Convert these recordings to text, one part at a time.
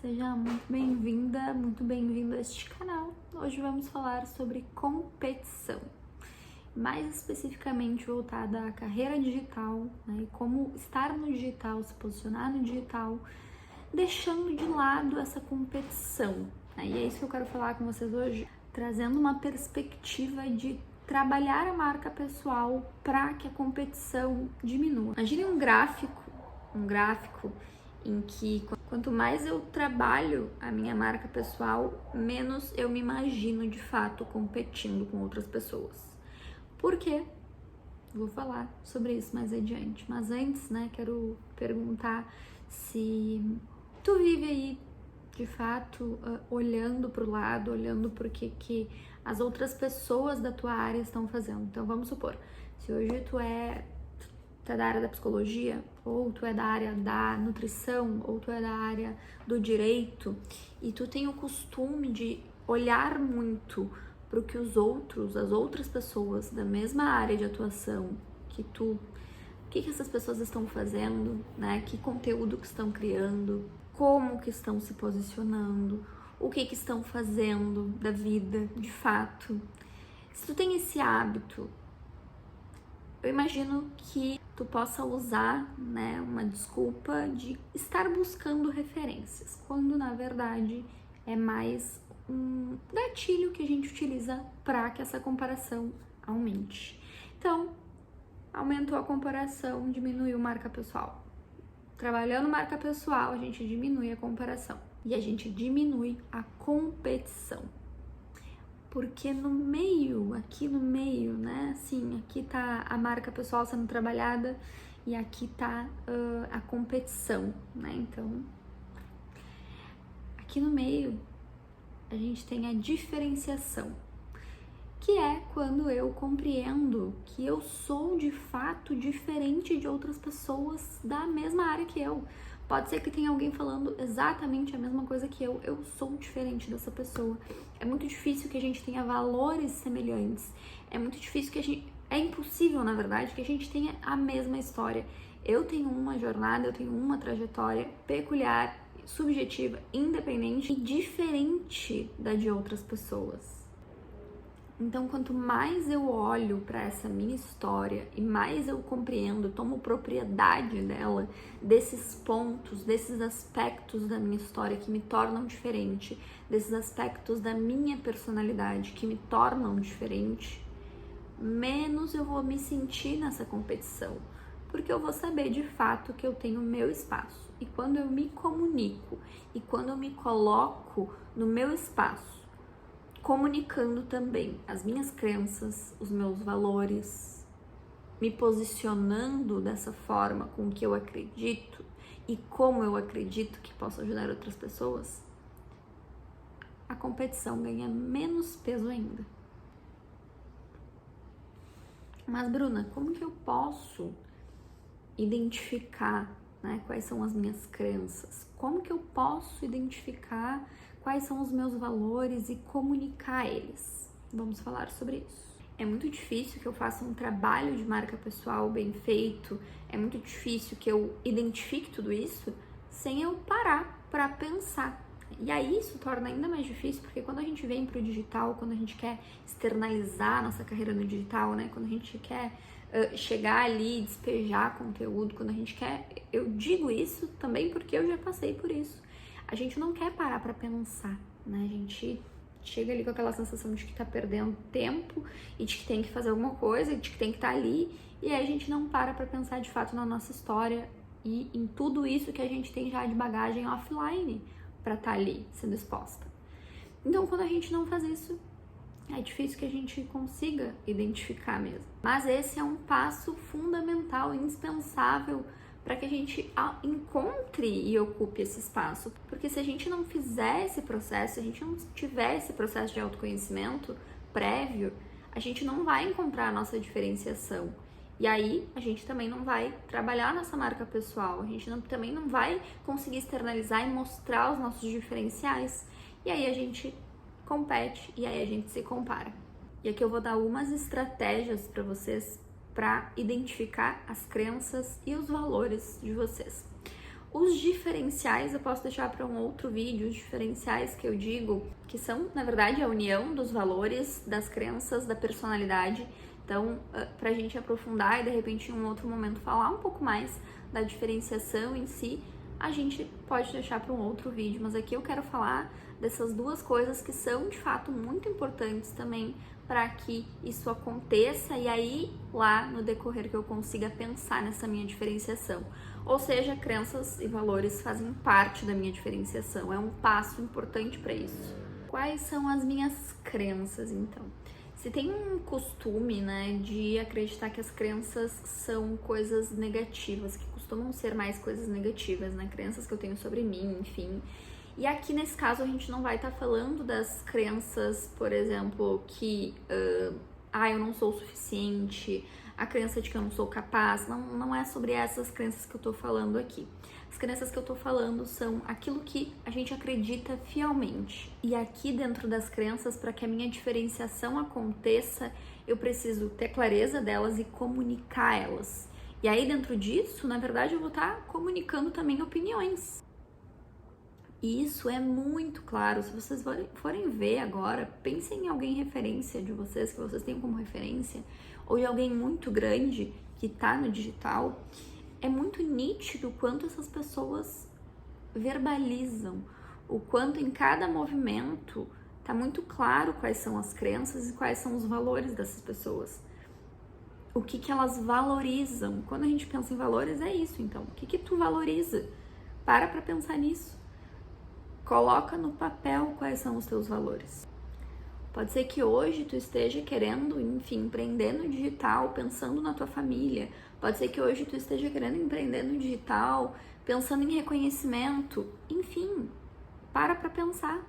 Seja muito bem-vinda, muito bem-vindo a este canal. Hoje vamos falar sobre competição, mais especificamente voltada à carreira digital, né, e como estar no digital, se posicionar no digital, deixando de lado essa competição, né? E é isso que eu quero falar com vocês hoje, trazendo uma perspectiva de trabalhar a marca pessoal para que a competição diminua. Imagine um gráfico em que quanto mais eu trabalho a minha marca pessoal, menos eu me imagino de fato competindo com outras pessoas. Por quê? Vou falar sobre isso mais adiante. Mas antes, quero perguntar se tu vive aí, de fato, olhando para o lado, olhando para o que as outras pessoas da tua área estão fazendo. Então, vamos supor, se hoje tu é da área da psicologia, ou tu é da área da nutrição, ou tu é da área do direito, e tu tem o costume de olhar muito para o que as outras pessoas da mesma área de atuação que tu, o que essas pessoas estão fazendo, né? Que conteúdo que estão criando, como que estão se posicionando, o que estão fazendo da vida, de fato. Se tu tem esse hábito, eu imagino que tu possa usar, uma desculpa de estar buscando referências, quando na verdade é mais um gatilho que a gente utiliza para que essa comparação aumente. Então, aumentou a comparação, diminuiu marca pessoal. Trabalhando marca pessoal, a gente diminui a comparação e a gente diminui a competição. Porque aqui no meio, aqui tá a marca pessoal sendo trabalhada e aqui tá a competição, Então, aqui no meio a gente tem a diferenciação, que é quando eu compreendo que eu sou de fato diferente de outras pessoas da mesma área que eu. Pode ser que tenha alguém falando exatamente a mesma coisa que eu sou diferente dessa pessoa. É muito difícil que a gente tenha valores semelhantes. É muito difícil é impossível, na verdade, que a gente tenha a mesma história. Eu tenho uma jornada, eu tenho uma trajetória peculiar, subjetiva, independente e diferente da de outras pessoas. Então, quanto mais eu olho para essa minha história e mais eu compreendo, tomo propriedade dela, desses pontos, desses aspectos da minha história que me tornam diferente, desses aspectos da minha personalidade que me tornam diferente, menos eu vou me sentir nessa competição, porque eu vou saber de fato que eu tenho o meu espaço. E quando eu me comunico e quando eu me coloco no meu espaço, comunicando também as minhas crenças, os meus valores, me posicionando dessa forma com o que eu acredito e como eu acredito que posso ajudar outras pessoas, a competição ganha menos peso ainda. Mas, Bruna, como que eu posso identificar, quais são as minhas crenças? Como que eu posso identificar quais são os meus valores e comunicar eles? Vamos falar sobre isso. É muito difícil que eu faça um trabalho de marca pessoal bem feito, é muito difícil que eu identifique tudo isso sem eu parar para pensar. E aí isso torna ainda mais difícil, porque quando a gente vem para o digital, quando a gente quer externalizar nossa carreira no digital, quando a gente quer chegar ali e despejar conteúdo, quando a gente quer... Eu digo isso também porque eu já passei por isso. A gente não quer parar para pensar, A gente chega ali com aquela sensação de que tá perdendo tempo e de que tem que fazer alguma coisa, de que tem que estar ali, e aí a gente não para pensar de fato na nossa história e em tudo isso que a gente tem já de bagagem offline para estar ali sendo exposta. Então, quando a gente não faz isso, é difícil que a gente consiga identificar mesmo. Mas esse é um passo fundamental, indispensável para que a gente encontre e ocupe esse espaço. Porque se a gente não fizer esse processo, se a gente não tiver esse processo de autoconhecimento prévio, a gente não vai encontrar a nossa diferenciação. E aí, a gente também não vai trabalhar nossa marca pessoal, a gente também não vai conseguir externalizar e mostrar os nossos diferenciais. E aí a gente compete e aí a gente se compara. E aqui eu vou dar algumas estratégias para vocês para identificar as crenças e os valores de vocês. Os diferenciais eu posso deixar para um outro vídeo, os diferenciais que eu digo, que são, na verdade, a união dos valores, das crenças, da personalidade. Então, pra gente aprofundar e de repente em um outro momento falar um pouco mais da diferenciação em si, a gente pode deixar para um outro vídeo, mas aqui eu quero falar dessas duas coisas que são de fato muito importantes também para que isso aconteça e aí lá no decorrer que eu consiga pensar nessa minha diferenciação. Ou seja, crenças e valores fazem parte da minha diferenciação, é um passo importante para isso. Quais são as minhas crenças, então? Se tem um costume, né, de acreditar que as crenças são coisas negativas, que costumam ser mais coisas negativas, né, crenças que eu tenho sobre mim, enfim. E aqui nesse caso a gente não vai estar falando das crenças, por exemplo, que eu não sou o suficiente, a crença de que eu não sou capaz, não é sobre essas crenças que eu tô falando aqui. As crenças que eu tô falando são aquilo que a gente acredita fielmente. E aqui dentro das crenças, para que a minha diferenciação aconteça, eu preciso ter clareza delas e comunicar elas. E aí dentro disso, na verdade, eu vou estar comunicando também opiniões. E isso é muito claro. Se vocês forem ver agora, pensem em alguém referência de vocês, que vocês tenham como referência, ou de alguém muito grande que tá no digital. É muito nítido o quanto essas pessoas verbalizam, o quanto em cada movimento tá muito claro quais são as crenças e quais são os valores dessas pessoas. O que elas valorizam. Quando a gente pensa em valores, é isso, então. O que tu valoriza? Para pensar nisso. Coloca no papel quais são os teus valores. Pode ser que hoje tu esteja querendo, enfim, empreender no digital, pensando na tua família. Pode ser que hoje tu esteja querendo empreender no digital, pensando em reconhecimento. Enfim, para pensar.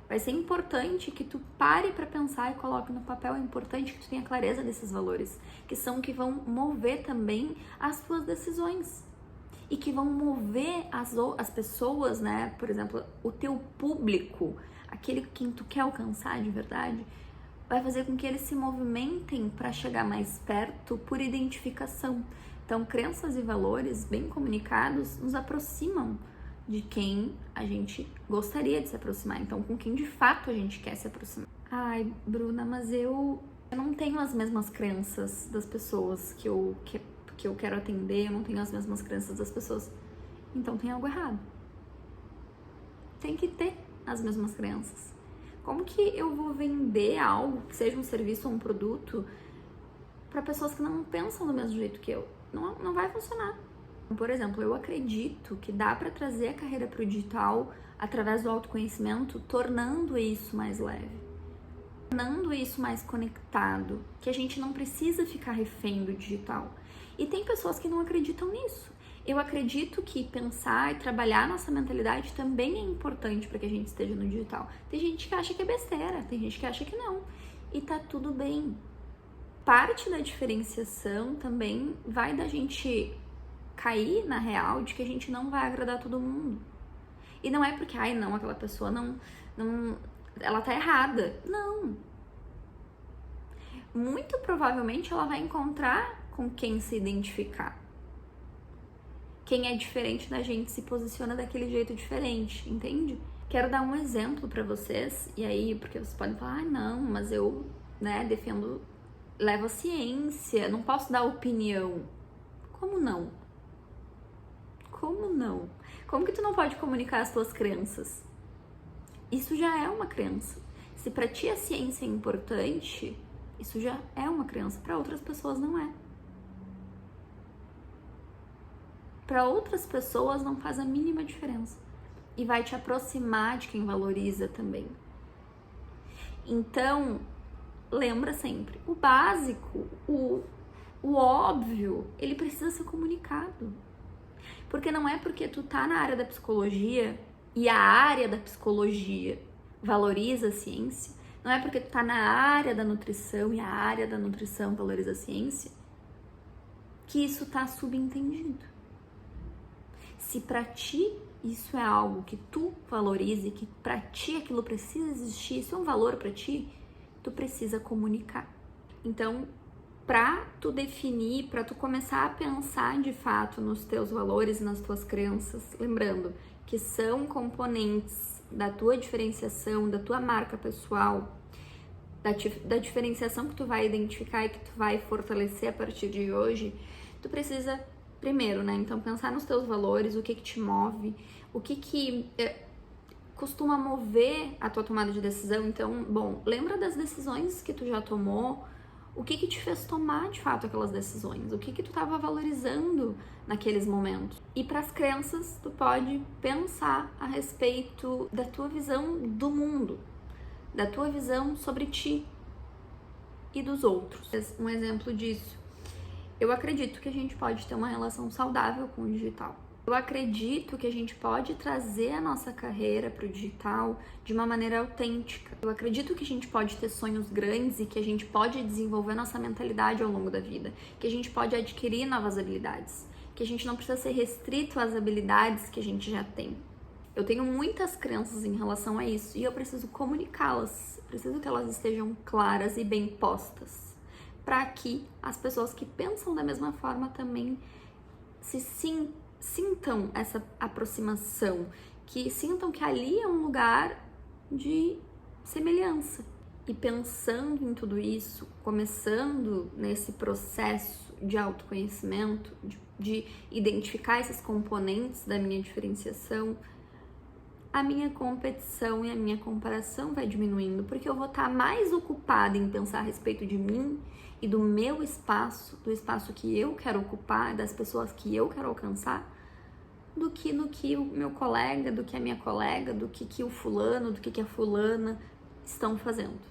Vai ser importante que tu pare para pensar e coloque no papel. É importante que tu tenha clareza desses valores, que são que vão mover também as tuas decisões. E que vão mover as pessoas, né? Por exemplo, o teu público, aquele quem tu quer alcançar de verdade, vai fazer com que eles se movimentem para chegar mais perto por identificação. Então, crenças e valores bem comunicados nos aproximam de quem a gente gostaria de se aproximar. Então, com quem de fato a gente quer se aproximar. Ai, Bruna, mas eu não tenho as mesmas crenças das pessoas que eu quero atender, eu não tenho as mesmas crenças das pessoas. Então tem algo errado. Tem que ter as mesmas crenças. Como que eu vou vender algo, que seja um serviço ou um produto, para pessoas que não pensam do mesmo jeito que eu? Não vai funcionar. Por exemplo, eu acredito que dá para trazer a carreira para o digital através do autoconhecimento, tornando isso mais leve, tornando isso mais conectado, que a gente não precisa ficar refém do digital. E tem pessoas que não acreditam nisso. Eu acredito que pensar e trabalhar nossa mentalidade também é importante para que a gente esteja no digital. Tem gente que acha que é besteira, tem gente que acha que não. E tá tudo bem. Parte da diferenciação também vai da gente cair na real de que a gente não vai agradar todo mundo. E não é porque, aquela pessoa não ela tá errada. Não. Muito provavelmente ela vai encontrar com quem se identificar. Quem é diferente da gente se posiciona daquele jeito diferente, entende? Quero dar um exemplo pra vocês, e aí, porque vocês podem falar, não, mas eu, defendo, levo a ciência, não posso dar opinião. Como não? Como não? Como que tu não pode comunicar as tuas crenças? Isso já é uma crença. Se pra ti a ciência é importante, isso já é uma crença, pra outras pessoas não é. Para outras pessoas não faz a mínima diferença e vai te aproximar de quem valoriza também. Então, lembra sempre, o básico, o óbvio, ele precisa ser comunicado. Porque não é porque tu tá na área da psicologia e a área da psicologia valoriza a ciência, não é porque tu tá na área da nutrição e a área da nutrição valoriza a ciência, que isso tá subentendido. Se pra ti isso é algo que tu valorize, que pra ti aquilo precisa existir, isso é um valor pra ti, tu precisa comunicar. Então, Pra tu definir, pra tu começar a pensar de fato nos teus valores, nas tuas crenças, lembrando que são componentes da tua diferenciação, da tua marca pessoal, da diferenciação que tu vai identificar e que tu vai fortalecer a partir de hoje, tu precisa, primeiro, né, então pensar nos teus valores, o que te move, o que costuma mover a tua tomada de decisão. Então, bom, lembra das decisões que tu já tomou, o que te fez tomar de fato aquelas decisões, o que tu estava valorizando naqueles momentos. E para as crenças, tu pode pensar a respeito da tua visão do mundo, da tua visão sobre ti e dos outros. Um exemplo disso, eu acredito que a gente pode ter uma relação saudável com o digital. Eu acredito que a gente pode trazer a nossa carreira para o digital de uma maneira autêntica. Eu acredito que a gente pode ter sonhos grandes e que a gente pode desenvolver nossa mentalidade ao longo da vida, que a gente pode adquirir novas habilidades, que a gente não precisa ser restrito às habilidades que a gente já tem. Eu tenho muitas crenças em relação a isso e eu preciso comunicá-las, preciso que elas estejam claras e bem postas, para que as pessoas que pensam da mesma forma também sintam essa aproximação, que sintam que ali é um lugar de semelhança. E pensando em tudo isso, começando nesse processo de autoconhecimento, de identificar esses componentes da minha diferenciação, a minha competição e a minha comparação vai diminuindo, porque eu vou estar mais ocupada em pensar a respeito de mim e do meu espaço, do espaço que eu quero ocupar, das pessoas que eu quero alcançar, do que no que o meu colega, do que a minha colega, do que o fulano, do que a fulana estão fazendo.